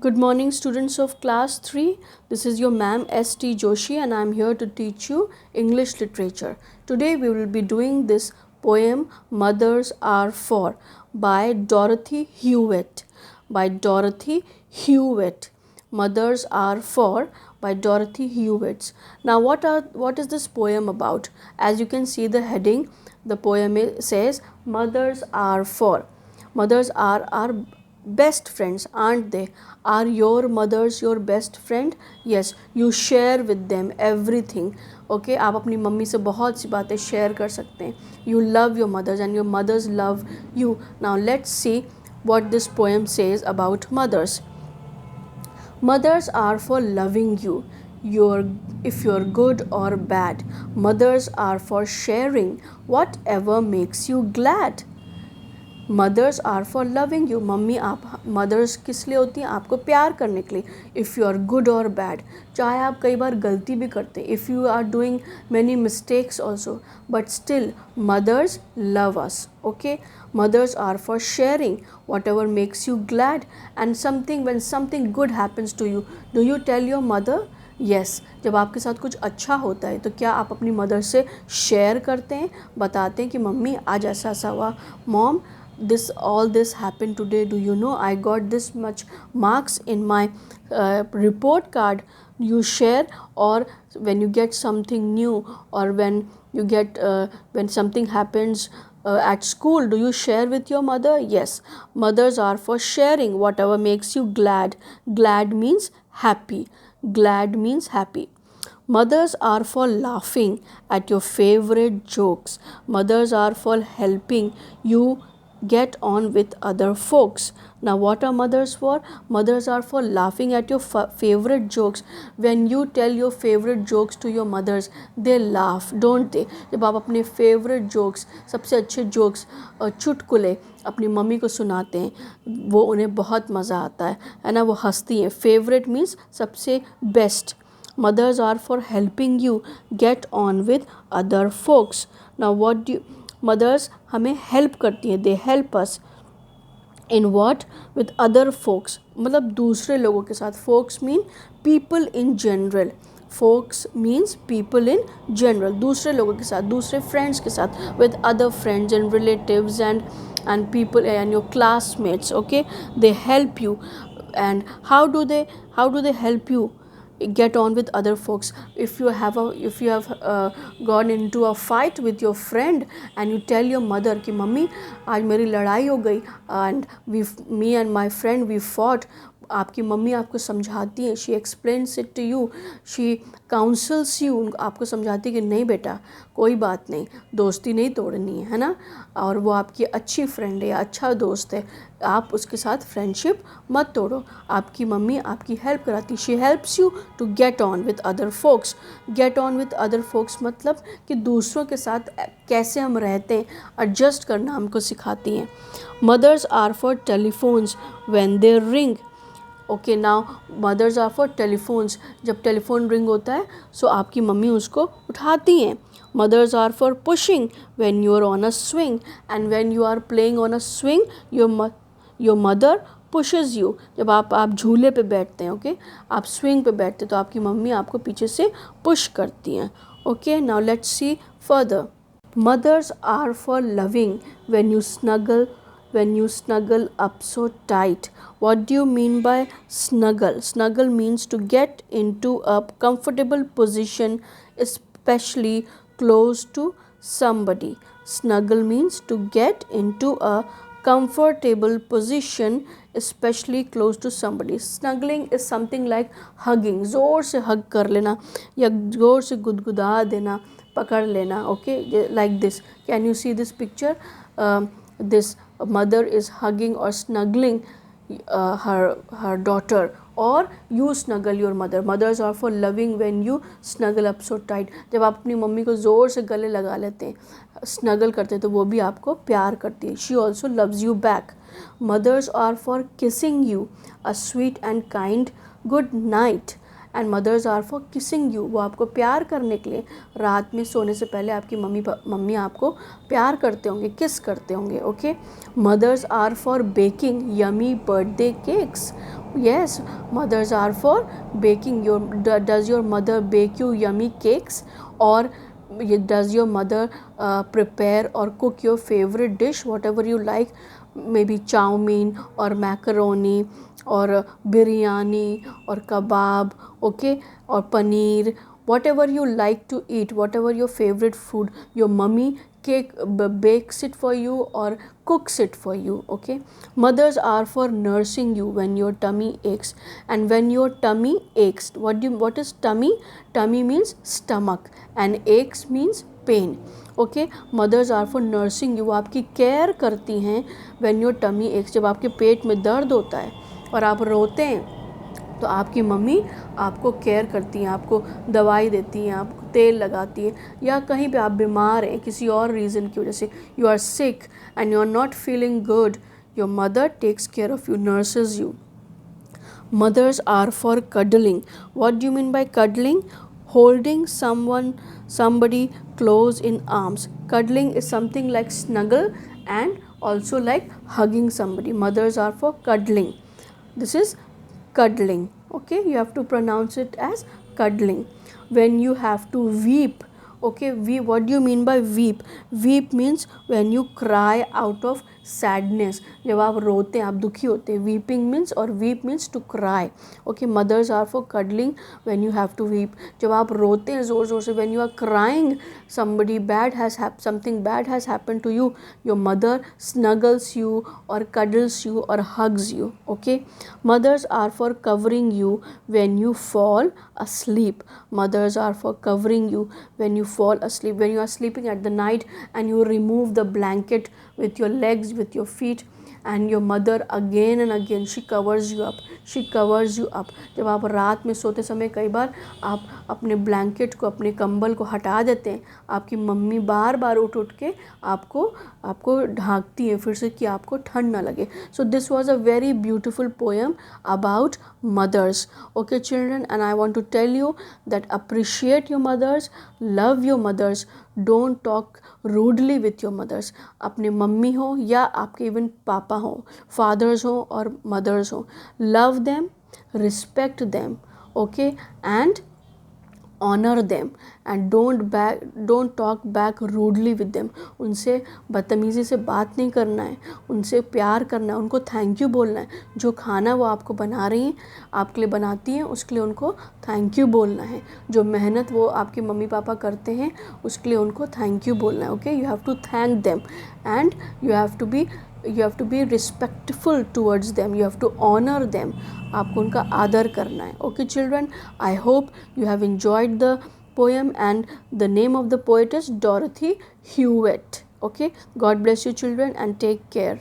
Good morning, students of class 3. This is your ma'am S.T. Joshi and I am here to teach you English literature. Today we will be doing this poem Mothers Are For by Dorothy Hewitt. Mothers Are For by Dorothy Hewitt. Now what is this poem about? As you can see the heading, the poem says Mothers Are For. Mothers are our best friends, aren't they? Are your mothers your best friend? Yes, you share with them everything. Okay, आप अपनी mummy से बहुत सी बातें share कर सकते हैं. You love your mothers and your mothers love you. Now let's see what this poem says about mothers. Mothers are for loving you. If you're good or bad. Mothers are for sharing whatever makes you glad. Mothers are for loving you. Mummy आप mothers किस लिए होती हैं? आपको प्यार करने के लिए. इफ़ यू आर गुड और बैड, चाहे आप कई बार गलती भी करते हैं, if you are doing many mistakes also, but still mothers love us. Okay, mothers are for sharing whatever makes you glad. And when something good happens to you, do you tell your mother? Yes, जब आपके साथ कुछ अच्छा होता है तो क्या आप अपनी मदर से शेयर करते हैं, बताते हैं कि मम्मी आज ऐसा ऐसा हुआ, mom all this happened today, do you know I got this much marks in my report card. You share. Or when you get something new, or when you get when something happens at school, do you share with your mother? Yes, mothers are for sharing whatever makes you glad. Glad means happy. Mothers are for laughing at your favorite jokes. Mothers are for helping you get on with other folks. Now what are mothers for? Mothers are for laughing at your favorite jokes. When you tell your favorite jokes to your mothers, they laugh, don't they? जब आप अपने favorite jokes, सबसे अच्छे jokes, चुटकुले अपनी mummy को सुनाते हैं, वो उन्हें बहुत मज़ा आता है ना, वो हंसती हैं. Favorite means सबसे best. Mothers are for helping you get on with other folks. Now mothers हमें help करती हैं. They help us in what? With other folks. मतलब दूसरे लोगों के साथ. Folks mean people in general. Folks means people in general. दूसरे लोगों के साथ, दूसरे friends के साथ. With other friends and relatives and people and your classmates. Okay, they help you. And how do they help you get on with other folks? If you have gone into a fight with your friend and you tell your mother कि mummy आज मेरी लड़ाई हो गई and me and my friend we fought, आपकी mummy आपको समझाती है. She explains it to you, she counsels you. आपको समझाती है कि नहीं बेटा कोई बात नहीं, दोस्ती नहीं तोड़नी है ना, और वो आपकी अच्छी फ्रेंड है या अच्छा दोस्त है, आप उसके साथ फ्रेंडशिप मत तोड़ो. आपकी मम्मी आपकी हेल्प कराती. She helps you to get on with other folks. Get on with other folks मतलब कि दूसरों के साथ कैसे हम रहते हैं, एडजस्ट करना हमको सिखाती हैं. Mothers are for telephones when they ring. Okay, now mothers are for telephones. जब टेलीफोन रिंग होता है सो आपकी मम्मी उसको उठाती हैं. Mothers are for pushing when you are on a swing. And when you are playing on a swing your mother pushes you. जब आप झूले पे बैठते हैं, ओके, आप स्विंग पे बैठते हैं तो आपकी मम्मी आपको पीछे से पुश करती हैं. Okay, now let's see further. Mothers are for loving when you snuggle up so tight. What do you mean by snuggle? Snuggle means to get into a comfortable position, especially close to somebody. Snuggle means to get into a comfortable position, especially close to somebody. Snuggling is something like hugging. जोर से hug कर लेना या जोर से गुदगुदा देना, पकड़ लेना. Okay, like this. Can you see this picture? This mother is hugging or snuggling her daughter, or you snuggle your mother. Mothers are for loving when you snuggle up so tight. जब आप अपनी mummy को ज़ोर से गले लगा लेते हैं, स्नगल करते हैं, तो वो भी आपको प्यार करती है. She also loves you back. Mothers are for kissing you a sweet and kind good night. And mothers are for kissing you, वो आपको प्यार करने के लिए रात में सोने से पहले आपकी मम्मी आपको प्यार करते होंगे, किस करते होंगे. Okay, mothers are for baking yummy birthday cakes. Yes, mothers are for baking. Does your mother bake you yummy cakes, or does your mother prepare or cook your favorite dish, whatever you like, maybe chow mein or macaroni or biryani or kebab, okay, or paneer, whatever you like to eat, whatever your favorite food, your mummy bakes it for you or cooks it for you. Okay, mothers are for nursing you when your tummy aches. And when your tummy aches, what is tummy? Tummy means stomach and aches means pain. Okay, mothers are for nursing you, आपकी care करती हैं when your tummy x, जब आपके पेट में दर्द होता है और आप रोते हैं तो आपकी मम्मी आपको केयर करती हैं, आपको दवाई देती हैं, आपको तेल लगाती है, या कहीं पे आप बीमार हैं किसी और रीज़न की वजह से, you are sick and you are not feeling good, your mother takes care of you, nurses you. Mothers are for cuddling. What do you mean by cuddling? Holding somebody close in arms. Cuddling is something like snuggle and also like hugging somebody. Mothers are for cuddling. This is cuddling. Okay, you have to pronounce it as cuddling. When you have to weep, okay, what do you mean by weep? Weep means when you cry out of sadness. जब आप रोते हैं, आप दुखी होते हैं, weeping means, और weep means to cry. Okay, mothers are for cuddling when you have to weep. जब आप रोते हैं ज़ोर ज़ोर से, when you are crying, something bad has happened to you, your mother snuggles you or cuddles you or hugs you. Okay, mothers are for covering you when you fall asleep. Mothers are for covering you when you fall asleep, when you are sleeping at the night and you remove the blanket with your legs, with your feet, and your mother again and again she covers you up. जब आप रात में सोते समय कई बार आप अपने blanket को, अपने कंबल को हटा देते हैं, आपकी मम्मी बार बार उठ के आपको ढांकती है फिर से कि आपको ठंड ना लगे. So this was a very beautiful poem about mothers. Okay children, and I want to tell you that appreciate your mothers, love your mothers, don't talk rudely with your mothers. अपने मम्मी हो या आपके even पापा हो, fathers हो और mother's हो, love them, respect them, okay, and honor them, and don't talk back rudely with them. उनसे बदतमीज़ी से बात नहीं करना है, उनसे प्यार करना है, उनको थैंक यू बोलना है. जो खाना वो आपको बना रही हैं, आपके लिए बनाती हैं, उसके लिए उनको थैंक यू बोलना है. जो मेहनत वो आपके मम्मी पापा करते हैं उसके लिए उनको थैंक यू बोलना है. Okay, you have to thank them and you have to be respectful towards them, you have to honor them. आपको उनका आदर करना है. Okay children, I hope you have enjoyed the poem, and the name of the poet is Dorothy Hewitt. Okay, God bless you children and take care.